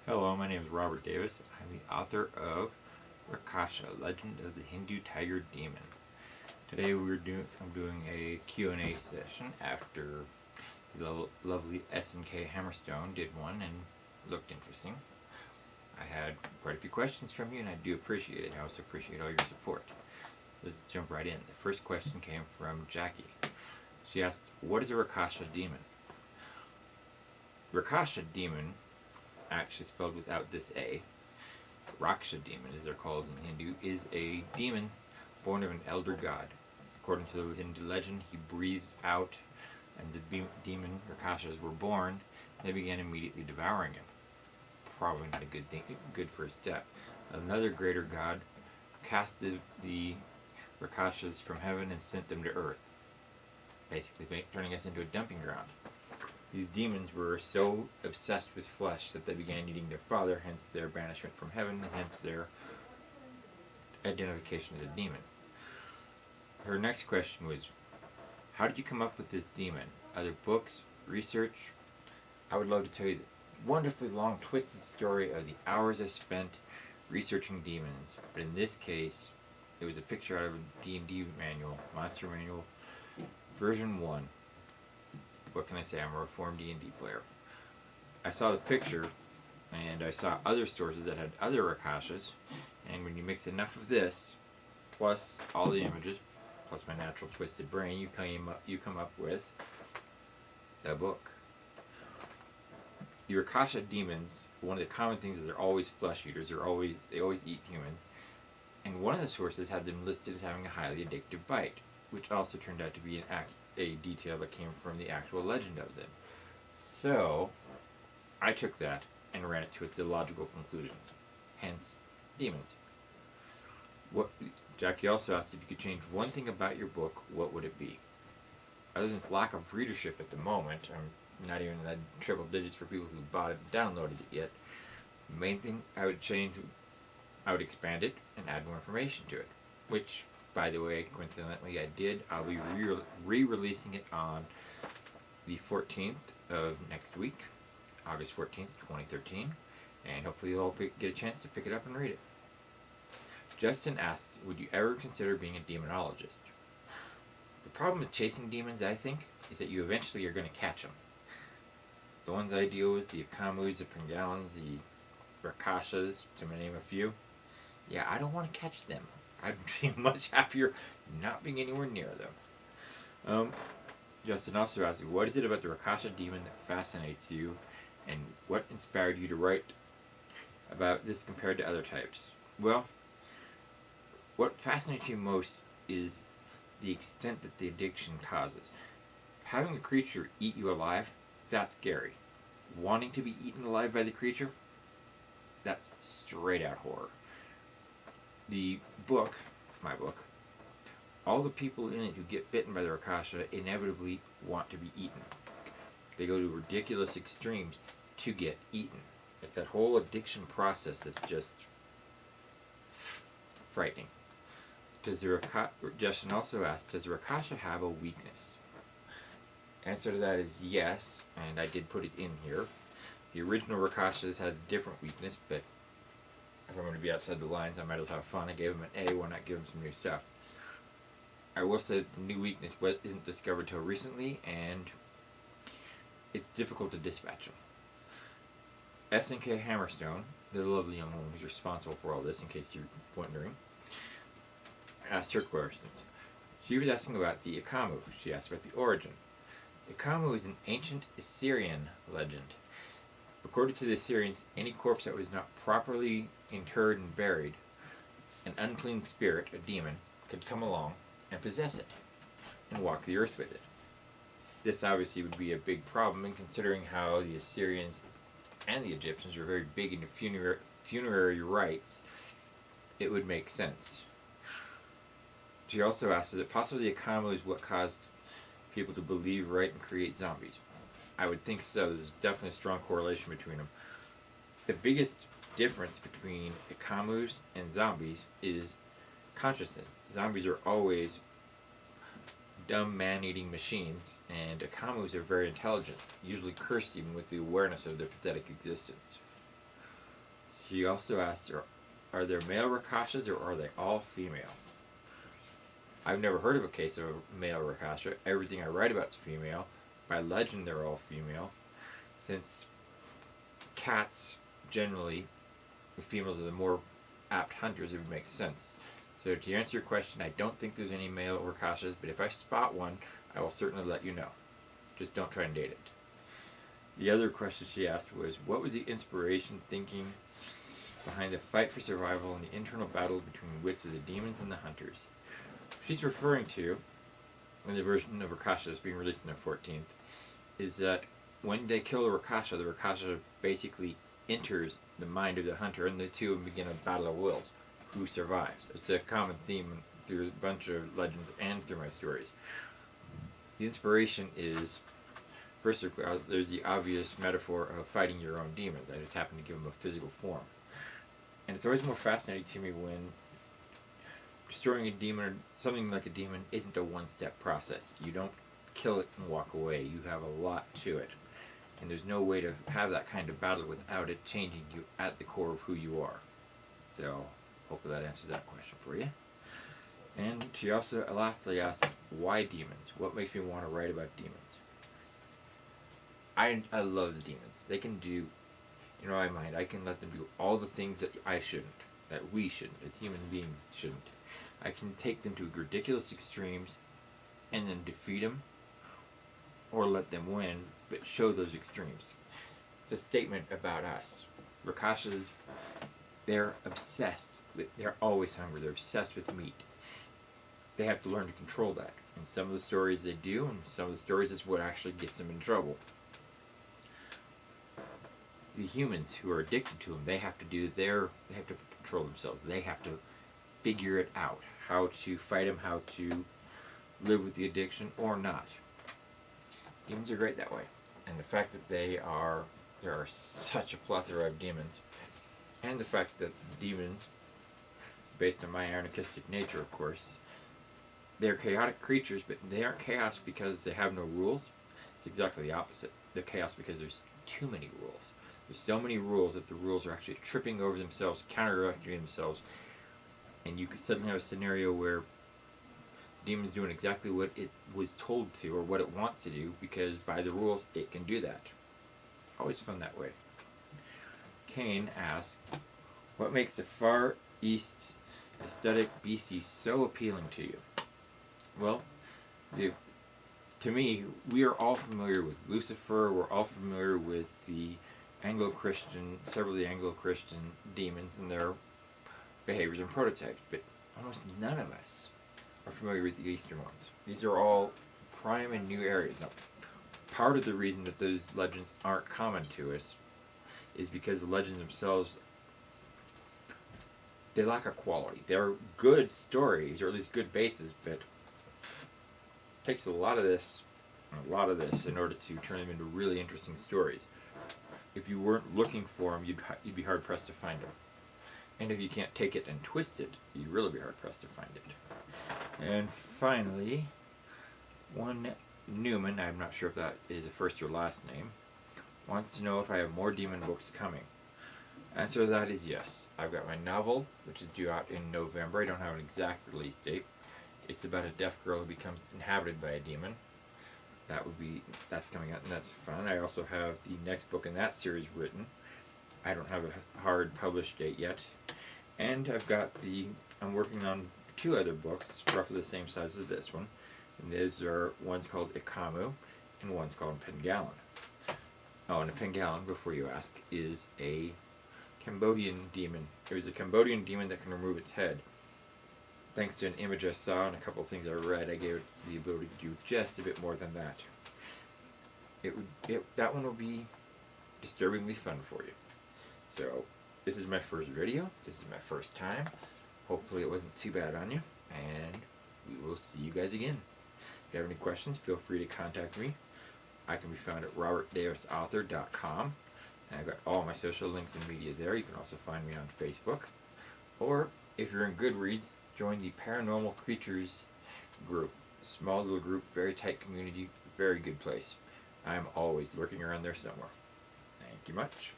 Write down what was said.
Hello, my name is Robert Davis. I'm the author of Rakasha, Legend of the Hindu Tiger Demon. Today I'm doing a Q&A session after the lovely S&K Hammerstone did one and looked interesting. I had quite a few questions from you and I do appreciate it. I also appreciate all your support. Let's jump right in. The first question came from Jackie. She asked, what is a Rakasha demon? Rakasha demon, actually spelled without this A, Rakasha demon, as they're called in Hindu, is a demon born of an elder god. According to the Hindu legend, he breathed out, and the demon Rakashas were born. They began immediately devouring him. Probably not a good thing, good first step. Another greater god cast the Rakashas from heaven and sent them to earth, basically turning us into a dumping ground. These demons were so obsessed with flesh that they began eating their father, hence their banishment from heaven, and hence their identification as a demon. Her next question was, how did you come up with this demon? Other books, research? I would love to tell you the wonderfully long, twisted story of the hours I spent researching demons, but in this case, it was a picture out of a D&D manual, Monster Manual, version 1. What can I say? I'm a reformed D&D player. I saw the picture, and I saw other sources that had other Rakashas, and when you mix enough of this, plus all the images, plus my natural twisted brain, you come up with the book. The Rakasha demons, one of the common things is they're always flesh eaters. They always eat humans, and one of the sources had them listed as having a highly addictive bite, which also turned out to be a detail that came from the actual legend of them. So, I took that and ran it to its illogical conclusions. Hence, demons. What Jackie also asked, if you could change one thing about your book, what would it be? Other than its lack of readership at the moment, I'm not even in the triple digits for people who bought it and downloaded it yet. The main thing I would change, I would expand it and add more information to it. Which, by the way, coincidentally, I did. I'll be re-releasing it on the 14th of next week, August 14th, 2013, and hopefully you'll all get a chance to pick it up and read it. Justin asks, would you ever consider being a demonologist? The problem with chasing demons, I think, is that you eventually are going to catch them. The ones I deal with, the Akamus, the Pringalans, the Rakashas, to name a few, yeah, I don't want to catch them. I'd be much happier not being anywhere near them. Justin also asks, what is it about the Rakasha demon that fascinates you, and what inspired you to write about this compared to other types? Well, what fascinates you most is the extent that the addiction causes. Having a creature eat you alive, that's scary. Wanting to be eaten alive by the creature, that's straight out horror. The book, my book, all the people in it who get bitten by the Rakasha inevitably want to be eaten. They go to ridiculous extremes to get eaten. It's that whole addiction process that's just frightening. Justin also asked, does the Rakasha have a weakness? Answer to that is yes, and I did put it in here. The original Rakashas had a different weakness, but if I'm going to be outside the lines, I might as well have fun. I gave him an A, why not give him some new stuff? I will say that the new weakness isn't discovered till recently, and it's difficult to dispatch them. S&K Hammerstone, the lovely young woman who's responsible for all this, in case you're wondering, asked her questions. She was asking about the Akamu. She asked about the origin. Akamu is an ancient Assyrian legend. According to the Assyrians, any corpse that was not properly interred and buried, an unclean spirit, a demon, could come along and possess it and walk the earth with it. This obviously would be a big problem, and considering how the Assyrians and the Egyptians were very big into funerary rites, it would make sense. She also asked, is it possible the Akamu is what caused people to believe right and create zombies? I would think so. There's definitely a strong correlation between them. The biggest difference between Akamus and zombies is consciousness. Zombies are always dumb man-eating machines, and Akamus are very intelligent, usually cursed even with the awareness of their pathetic existence. She also asked, are there male Rakashas or are they all female? I've never heard of a case of a male Rakasha. Everything I write about is female. By legend, they're all female. Since cats, generally, the females are the more apt hunters, it would make sense. So to answer your question, I don't think there's any male Rakashas, but if I spot one, I will certainly let you know. Just don't try and date it. The other question she asked was, what was the inspiration thinking behind the fight for survival and the internal battle between wits of the demons and the hunters? She's referring to, in the version of Rakasha that's being released on the 14th, is that when they kill the Rakasha basically enters the mind of the hunter, and the two begin a battle of wills. Who survives? It's a common theme through a bunch of legends and through my stories. The inspiration is, first of all, there's the obvious metaphor of fighting your own demons. I just happen to give them a physical form. And it's always more fascinating to me when destroying a demon, or something like a demon, isn't a one-step process. You don't kill it and walk away. You have a lot to it. And there's no way to have that kind of battle without it changing you at the core of who you are. So, hopefully that answers that question for you. And she also lastly asked, why demons? What makes me want to write about demons? I love the demons. They can do, in my mind, I can let them do all the things that I shouldn't, that we shouldn't, as human beings shouldn't. I can take them to ridiculous extremes and then defeat them, or let them win, but show those extremes. It's a statement about us. Rakashas, they're obsessed with, they're always hungry, they're obsessed with meat. They have to learn to control that. And some of the stories they do, and some of the stories is what actually gets them in trouble. The humans who are addicted to them, they have to control themselves. They have to figure it out, how to fight them, how to live with the addiction or not. Demons are great that way. And the fact that there are such a plethora of demons, and the fact that demons, based on my anarchistic nature of course, they're chaotic creatures, but they aren't chaos because they have no rules. It's exactly the opposite. They're chaos because there's too many rules. There's so many rules that the rules are actually tripping over themselves, counteracting themselves, and you could suddenly have a scenario where the demon's doing exactly what it was told to, or what it wants to do, because by the rules it can do that. It's always fun that way. Kane asks, what makes the Far East aesthetic BC so appealing to you? Well, to me, we are all familiar with Lucifer, we're all familiar with the several of the Anglo-Christian demons and their behaviors and prototypes, but almost none of us are familiar with the Eastern ones. These are all prime and new areas. Now, part of the reason that those legends aren't common to us is because the legends themselves, they lack a quality. They're good stories, or at least good bases, but it takes a lot of this in order to turn them into really interesting stories. If you weren't looking for them, you'd be hard pressed to find them. And if you can't take it and twist it, you'd really be hard pressed to find it. And finally, one Newman, I'm not sure if that is a first or last name, wants to know if I have more demon books coming. Answer to that is yes. I've got my novel, which is due out in November. I don't have an exact release date. It's about a deaf girl who becomes inhabited by a demon. That's coming out, and that's fun. I also have the next book in that series written. I don't have a hard published date yet. And I'm working on two other books, roughly the same size as this one. And one's called Ikamu, and one's called Pengalon. Oh, and a Pengalon, before you ask, is a Cambodian demon. It was a Cambodian demon that can remove its head. Thanks to an image I saw and a couple of things I read, I gave it the ability to do just a bit more than that. That one will be disturbingly fun for you. So, this is my first video. This is my first time. Hopefully it wasn't too bad on you, and we will see you guys again. If you have any questions, feel free to contact me. I can be found at robertdavisauthor.com. And I've got all my social links and media there. You can also find me on Facebook. Or, if you're in Goodreads, join the Paranormal Creatures group. Small little group, very tight community, very good place. I'm always lurking around there somewhere. Thank you much.